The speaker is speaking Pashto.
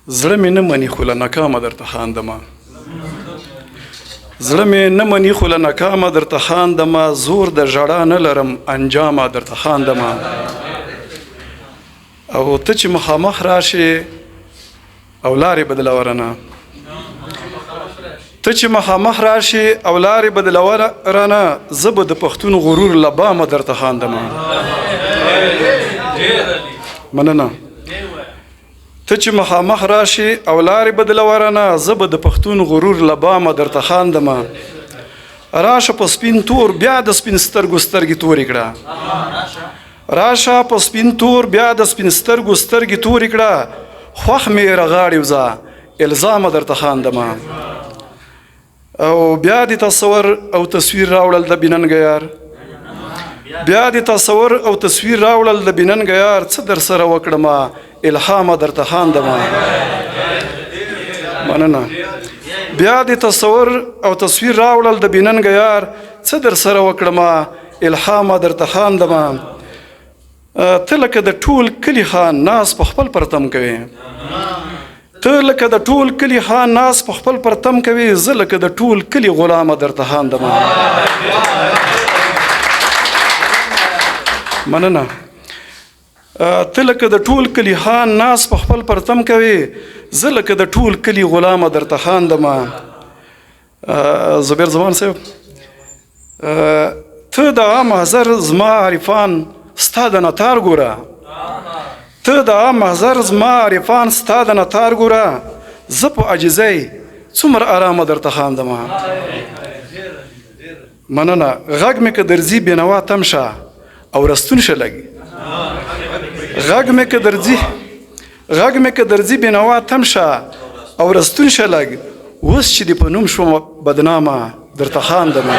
زړه مې نه مني خو له ناکامه درته خاندمه زړه مې نه مني خو له ناکامه درته خاندمه زور د ژړا نه لرم انجامه درته خاندمه او ته چې مخامخ راشې او لارې بدلورنه ته چې مخامخ راشې او لارې بدلورنه زه به د پښتون غرور له بامه درته خاندمه مننه ته چې مخامخ راشي او لارې بدلورنه زه به د پښتون غرور له بامه درته خاندمه راشه په سپین تور بیا د سپین سترګو سترګې تورې کړه راشه په سپین تور بیا د سپین سترګو سترګې تورې کړه خوښ مې رغاړې وځه الزامه درته خاندمه او بیا د تصور او تصویر راوړل د بیننګ یار بیا د تصور او تصویر راوړل د بیننګ یار څه در سره وکړمه الهامه درته خاندمه مننه بیا د تصور او تصویر راوړل د بیننګ یار څه در سره وکړمه الهامه درته خاندمه ته لکه د ټول کلي خان ناس په خپل پرتم کوي ته لکه د ټول کلي خان ناس په خپل پرتم کوي زه لکه د ټول کلي غلامه درته خاندمه مننه ته لکه د ټول کلي خان ناس په خپل پرتم کوي زه لکه د ټول کلي غلامه درته خاندمه زبیر زمان صاحب ته د عام محضر زما عارفان ستا د نتار ګوره ته د عام محضر زما عارفان ستا د نتار ګوره زه په عاجزۍ څومره ارامه درته خاندمه مننه غږ مې که درځي بېنوا تم شه او رستون شه لږ غږ مې که درځي بېنوا تم شه او رستون شه لږ اوس چې دې په نوم شوم بدنامه درته خاندمه